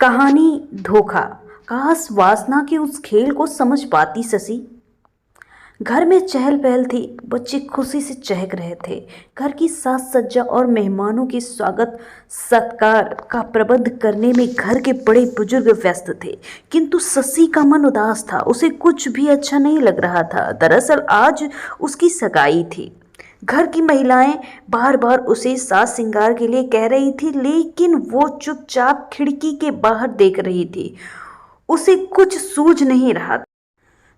कहानी धोखा। काश वासना के उस खेल को समझ पाती शशि। घर में चहल पहल थी, बच्चे खुशी से चहक रहे थे। घर की साज सज्जा और मेहमानों के स्वागत सत्कार का प्रबंध करने में घर के बड़े बुजुर्ग व्यस्त थे, किंतु शशि का मन उदास था। उसे कुछ भी अच्छा नहीं लग रहा था। दरअसल आज उसकी सगाई थी। घर की महिलाएं बार बार उसे साज श्रृंगार के लिए कह रही थी, लेकिन वो चुपचाप खिड़की के बाहर देख रही थी। उसे कुछ सूझ नहीं रहा।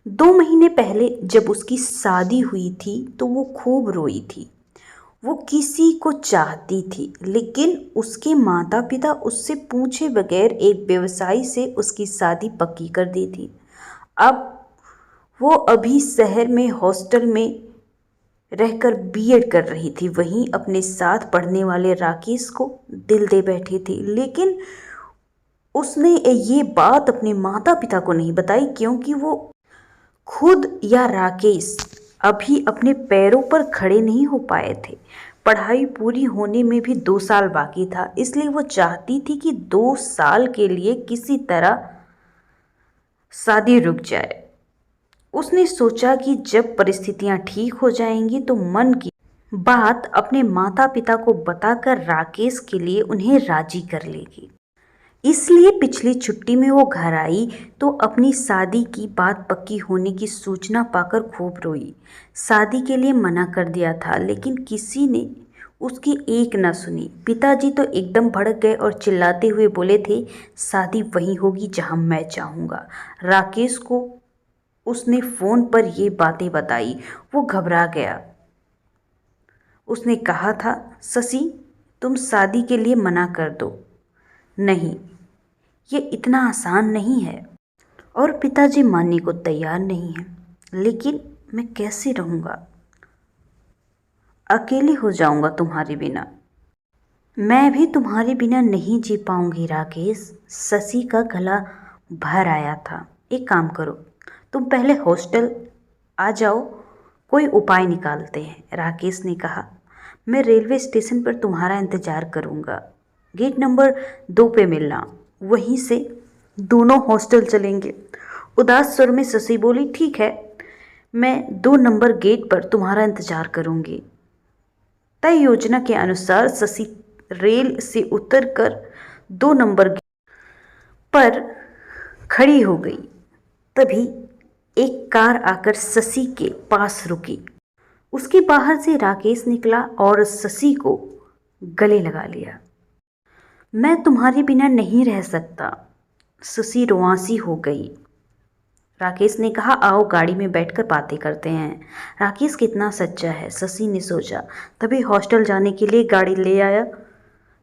2 महीने पहले जब उसकी शादी हुई थी तो वो खूब रोई थी। वो किसी को चाहती थी, लेकिन उसके माता पिता उससे पूछे बगैर एक व्यवसायी से उसकी शादी पक्की कर दी थी। अब वो अभी शहर में हॉस्टल में रहकर बीएड कर रही थी। वहीं अपने साथ पढ़ने वाले राकेश को दिल दे बैठी थी, लेकिन उसने ये बात अपने माता पिता को नहीं बताई, क्योंकि वो खुद या राकेश अभी अपने पैरों पर खड़े नहीं हो पाए थे। पढ़ाई पूरी होने में भी 2 साल बाकी था, इसलिए वो चाहती थी कि 2 साल के लिए किसी तरह शादी रुक जाए। उसने सोचा कि जब परिस्थितियां ठीक हो जाएंगी तो मन की बात अपने माता पिता को बताकर राकेश के लिए उन्हें राजी कर लेगी। इसलिए पिछली छुट्टी में वो घर आई तो अपनी शादी की बात पक्की होने की सूचना पाकर खूब रोई। शादी के लिए मना कर दिया था, लेकिन किसी ने उसकी एक न सुनी। पिताजी तो एकदम भड़क गए और चिल्लाते हुए बोले थे, शादी वहीं होगी जहां मैं चाहूँगा। राकेश को उसने फ़ोन पर ये बातें बताई। वो घबरा गया। उसने कहा था, शशि तुम शादी के लिए मना कर दो। नहीं, ये इतना आसान नहीं है। और पिताजी मानने को तैयार नहीं है। लेकिन मैं कैसे रहूँगा? अकेले हो जाऊँगा तुम्हारे बिना। मैं भी तुम्हारे बिना नहीं जी पाऊँगी राकेश। शशि का गला भर आया था। एक काम करो, तुम पहले हॉस्टल आ जाओ, कोई उपाय निकालते हैं, राकेश ने कहा। मैं रेलवे स्टेशन पर तुम्हारा इंतज़ार करूँगा। गेट नंबर 2 पे मिलना, वहीं से दोनों हॉस्टल चलेंगे। उदास स्वर में शशि बोली, ठीक है, मैं 2 नंबर गेट पर तुम्हारा इंतज़ार करूँगी। तय योजना के अनुसार शशि रेल से उतरकर 2 नंबर गेट पर खड़ी हो गई। तभी एक कार आकर शशि के पास रुकी। उसके बाहर से राकेश निकला और शशि को गले लगा लिया। मैं तुम्हारे बिना नहीं रह सकता। शशि रुआंसी हो गई। राकेश ने कहा, आओ गाड़ी में बैठकर बातें करते हैं। राकेश कितना सच्चा है, शशि ने सोचा। तभी हॉस्टल जाने के लिए गाड़ी ले आया।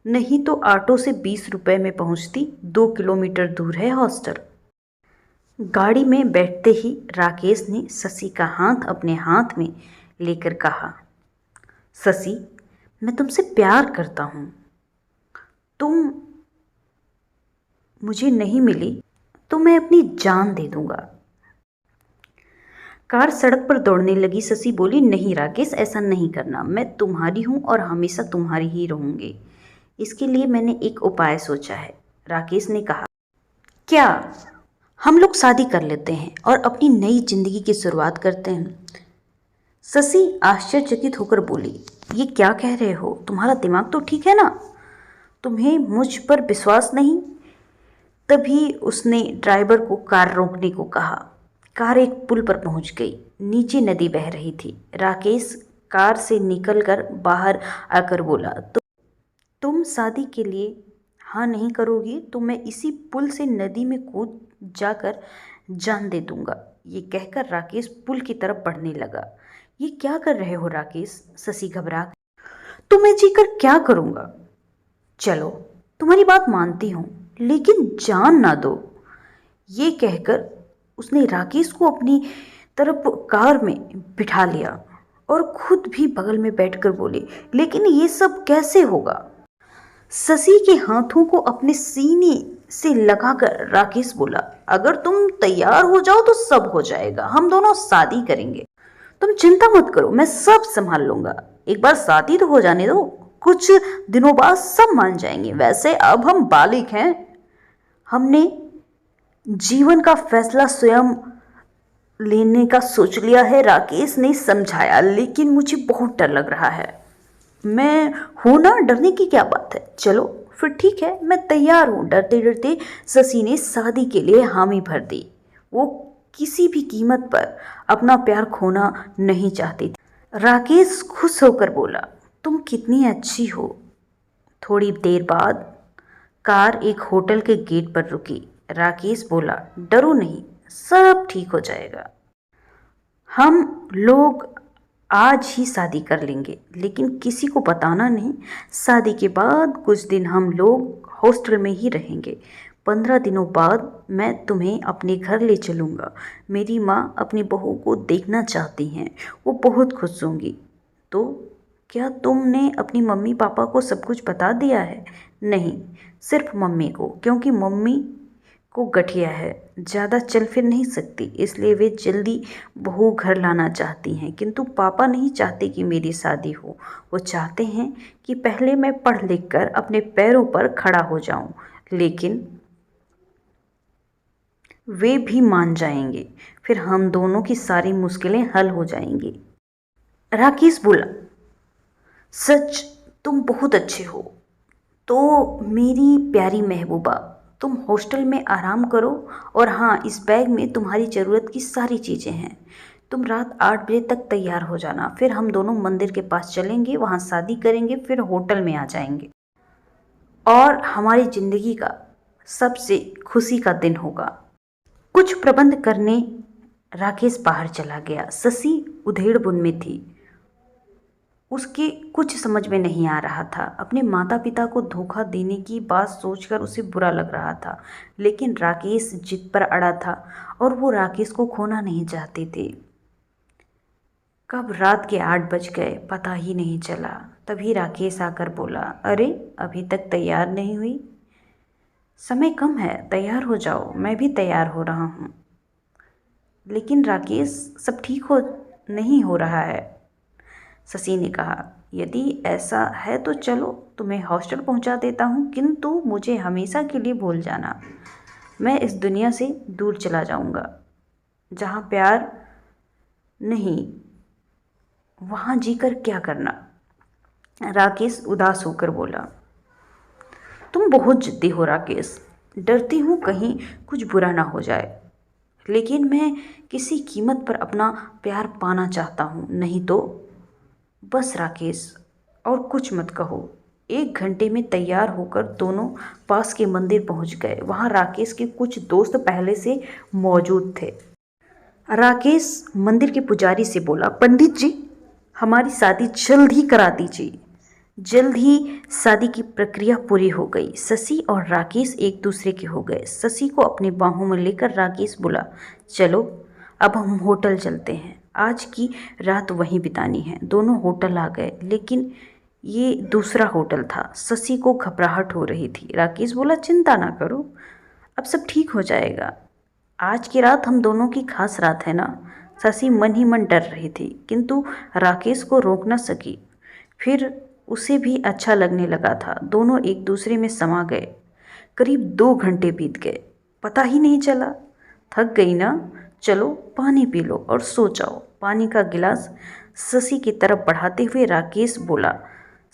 नहीं तो ऑटो से 20 रुपए में पहुंचती। 2 किलोमीटर दूर है हॉस्टल। गाड़ी में बैठते ही राकेश ने शशि का हाथ अपने हाथ में लेकर कहा, शशि मैं तुमसे प्यार करता हूँ। तुम मुझे नहीं मिली तो मैं अपनी जान दे दूंगा। कार सड़क पर दौड़ने लगी। शशि बोली, नहीं राकेश, ऐसा नहीं करना। मैं तुम्हारी हूँ और हमेशा तुम्हारी ही रहूँगी। इसके लिए मैंने एक उपाय सोचा है। राकेश ने कहा, क्या? हम लोग शादी कर लेते हैं और अपनी नई जिंदगी की शुरुआत करते हैं। शशि आश्चर्यचकित होकर बोली, ये क्या कह रहे हो? तुम्हारा दिमाग तो ठीक है ना? तुम्हें मुझ पर विश्वास नहीं? तभी उसने ड्राइवर को कार रोकने को कहा। कार एक पुल पर पहुंच गई। नीचे नदी बह रही थी। राकेश कार से निकलकर बाहर आकर बोला, तुम शादी के लिए हाँ नहीं करोगी तो मैं इसी पुल से नदी में कूद जाकर जान दे दूंगा। ये कहकर राकेश पुल की तरफ बढ़ने लगा। ये क्या कर रहे हो राकेश? शशि घबरा गया। तो मैं जीकर क्या करूंगा? चलो तुम्हारी बात मानती हूँ, लेकिन जान ना दो। ये कहकर उसने राकेश को अपनी तरफ कार में बिठा लिया और खुद भी बगल में बैठकर बोली, लेकिन ये सब कैसे होगा? शशि के हाथों को अपने सीने से लगाकर राकेश बोला, अगर तुम तैयार हो जाओ तो सब हो जाएगा। हम दोनों शादी करेंगे। तुम चिंता मत करो, मैं सब संभाल लूंगा। एक बार शादी तो हो जाने दो, कुछ दिनों बाद सब मान जाएंगे। वैसे अब हम बालिग हैं, हमने जीवन का फैसला स्वयं लेने का सोच लिया है, राकेश ने समझाया। लेकिन मुझे बहुत डर लग रहा है। मैं हूं ना, डरने की क्या बात है। चलो फिर ठीक है, मैं तैयार हूं। डरते डरते शशि ने शादी के लिए हामी भर दी। वो किसी भी कीमत पर अपना प्यार खोना नहीं चाहती थी। राकेश खुश होकर बोला, तुम कितनी अच्छी हो। थोड़ी देर बाद कार एक होटल के गेट पर रुकी। राकेश बोला, डरो नहीं, सब ठीक हो जाएगा। हम लोग आज ही शादी कर लेंगे, लेकिन किसी को बताना नहीं। शादी के बाद कुछ दिन हम लोग हॉस्टल में ही रहेंगे। 15 दिनों बाद मैं तुम्हें अपने घर ले चलूँगा। मेरी माँ अपनी बहू को देखना चाहती हैं, वो बहुत खुश होंगी। तो क्या तुमने अपनी मम्मी पापा को सब कुछ बता दिया है? नहीं, सिर्फ मम्मी को, क्योंकि मम्मी को गठिया है, ज़्यादा चल फिर नहीं सकती, इसलिए वे जल्दी बहू घर लाना चाहती हैं। किंतु पापा नहीं चाहते कि मेरी शादी हो। वो चाहते हैं कि पहले मैं पढ़ लिख कर अपने पैरों पर खड़ा हो जाऊं, लेकिन वे भी मान जाएंगे। फिर हम दोनों की सारी मुश्किलें हल हो जाएंगी। राकेश बोला, सच तुम बहुत अच्छे हो। तो मेरी प्यारी महबूबा, तुम हॉस्टल में आराम करो। और हाँ, इस बैग में तुम्हारी ज़रूरत की सारी चीज़ें हैं। तुम रात 8 बजे तक तैयार हो जाना। फिर हम दोनों मंदिर के पास चलेंगे, वहाँ शादी करेंगे, फिर होटल में आ जाएंगे और हमारी ज़िंदगी का सबसे खुशी का दिन होगा। कुछ प्रबंध करने राकेश बाहर चला गया। शशि उधेड़बुन में थी। उसके कुछ समझ में नहीं आ रहा था। अपने माता पिता को धोखा देने की बात सोचकर उसे बुरा लग रहा था, लेकिन राकेश जिद पर अड़ा था और वो राकेश को खोना नहीं चाहते थे। कब रात के 8 बज गए पता ही नहीं चला। तभी राकेश आकर बोला, अरे अभी तक तैयार नहीं हुई? समय कम है, तैयार हो जाओ। मैं भी तैयार हो रहा हूँ। लेकिन राकेश, सब ठीक हो नहीं हो रहा है। शशि ने कहा, यदि ऐसा है तो चलो तुम्हें हॉस्टल पहुंचा देता हूं, किंतु मुझे हमेशा के लिए भूल जाना। मैं इस दुनिया से दूर चला जाऊंगा। जहां प्यार नहीं, वहां जीकर क्या करना? राकेश उदास होकर बोला, तुम बहुत जिद्दी हो राकेश। डरती हूँ कहीं कुछ बुरा ना हो जाए, लेकिन मैं किसी कीमत पर अपना प्यार पाना चाहता हूँ। नहीं तो बस राकेश, और कुछ मत कहो। 1 घंटे में तैयार होकर दोनों पास के मंदिर पहुंच गए। वहां राकेश के कुछ दोस्त पहले से मौजूद थे। राकेश मंदिर के पुजारी से बोला, पंडित जी, हमारी शादी जल्द ही करा दीजिए। जल्द ही शादी की प्रक्रिया पूरी हो गई। शशि और राकेश एक दूसरे के हो गए। शशि को अपनी बाहों में लेकर राकेश बोला, चलो अब हम होटल चलते हैं। आज की रात वहीं बितानी है। दोनों होटल आ गए, लेकिन ये दूसरा होटल था। शशि को घबराहट हो रही थी। राकेश बोला, चिंता ना करो, अब सब ठीक हो जाएगा। आज की रात हम दोनों की खास रात है ना। शशि मन ही मन डर रही थी, किंतु राकेश को रोक न सकी। फिर उसे भी अच्छा लगने लगा था। दोनों एक दूसरे में समा गए। करीब 2 घंटे बीत गए, पता ही नहीं चला। थक गई ना, चलो पानी पी लो और सो जाओ। पानी का गिलास शशि की तरफ बढ़ाते हुए राकेश बोला।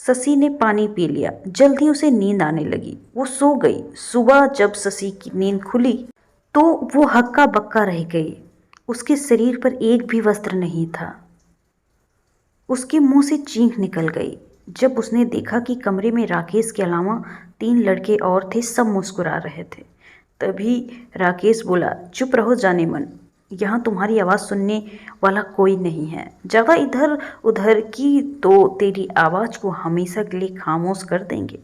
शशि ने पानी पी लिया। जल्द ही उसे नींद आने लगी। वो सो गई। सुबह जब शशि की नींद खुली तो वो हक्का बक्का रह गई। उसके शरीर पर एक भी वस्त्र नहीं था। उसके मुंह से चीख निकल गई जब उसने देखा कि कमरे में राकेश के अलावा 3 लड़के और थे। सब मुस्कुरा रहे थे। तभी राकेश बोला, चुप रहो जाने मन, यहाँ तुम्हारी आवाज़ सुनने वाला कोई नहीं है। ज़्यादा इधर उधर की तो तेरी आवाज़ को हमेशा के लिए खामोश कर देंगे।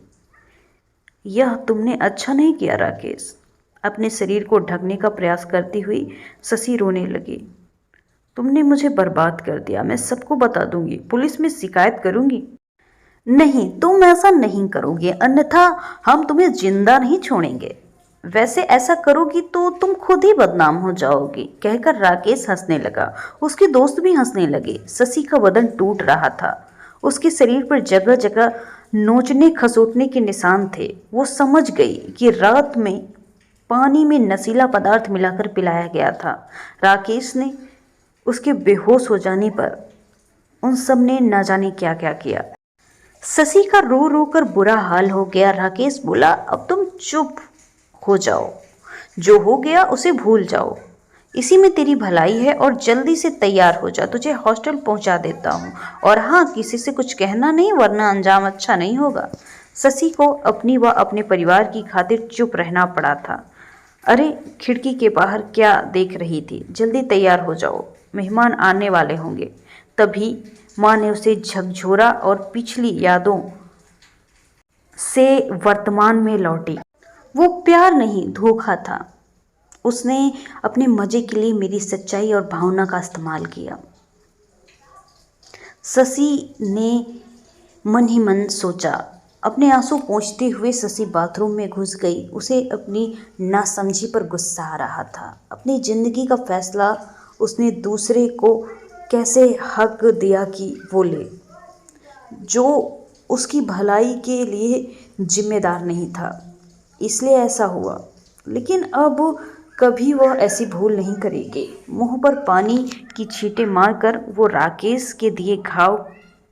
यह तुमने अच्छा नहीं किया राकेश। अपने शरीर को ढकने का प्रयास करती हुई शशि रोने लगी। तुमने मुझे बर्बाद कर दिया। मैं सबको बता दूंगी, पुलिस में शिकायत करूंगी। नहीं, तुम ऐसा नहीं करोगे, अन्यथा हम तुम्हें जिंदा नहीं छोड़ेंगे। वैसे ऐसा करोगी तो तुम खुद ही बदनाम हो जाओगी, कहकर राकेश हंसने लगा। उसके दोस्त भी हंसने लगे। शशि का बदन टूट रहा था। उसके शरीर पर जगह जगह नोचने खसोटने के निशान थे। वो समझ गई कि रात में पानी में नशीला पदार्थ मिलाकर पिलाया गया था। राकेश ने उसके बेहोश हो जाने पर उन सब ने न जाने क्या क्या किया। शशि का रो रो कर बुरा हाल हो गया। राकेश बोला, अब तुम चुप हो जाओ, जो हो गया उसे भूल जाओ, इसी में तेरी भलाई है और जल्दी से तैयार हो जा, तुझे हॉस्टल पहुंचा देता हूँ। और हाँ, किसी से कुछ कहना नहीं, वरना अंजाम अच्छा नहीं होगा। शशि को अपनी व अपने परिवार की खातिर चुप रहना पड़ा था। अरे, खिड़की के बाहर क्या देख रही थी? जल्दी तैयार हो जाओ, मेहमान आने वाले होंगे। तभी माँ ने उसे झकझोरा और पिछली यादों से वर्तमान में लौटी। वो प्यार नहीं, धोखा था। उसने अपने मजे के लिए मेरी सच्चाई और भावना का इस्तेमाल किया। शशि ने मन ही मन सोचा। अपने आंसू पोंछते हुए शशि बाथरूम में घुस गई। उसे अपनी नासमझी पर गुस्सा आ रहा था। अपनी जिंदगी का फैसला उसने दूसरे को कैसे हक दिया कि वो ले, जो उसकी भलाई के लिए जिम्मेदार नहीं था। इसलिए ऐसा हुआ, लेकिन अब कभी वह ऐसी भूल नहीं करेगी। मुंह पर पानी की छींटे मारकर वो राकेश के दिए घाव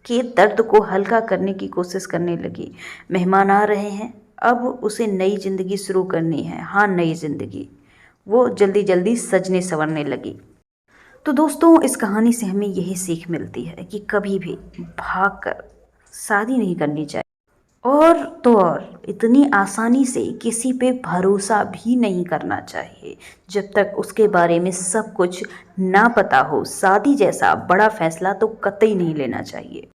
के दर्द को हल्का करने की कोशिश करने लगी। मेहमान आ रहे हैं, अब उसे नई जिंदगी शुरू करनी है। हाँ, नई जिंदगी। वो जल्दी जल्दी सजने संवरने लगी। तो दोस्तों, इस कहानी से हमें यही सीख मिलती है कि कभी भी भागकर शादी नहीं करनी चाहिए। और तो और इतनी आसानी से किसी पे भरोसा भी नहीं करना चाहिए जब तक उसके बारे में सब कुछ ना पता हो। शादी जैसा बड़ा फैसला तो कतई नहीं लेना चाहिए।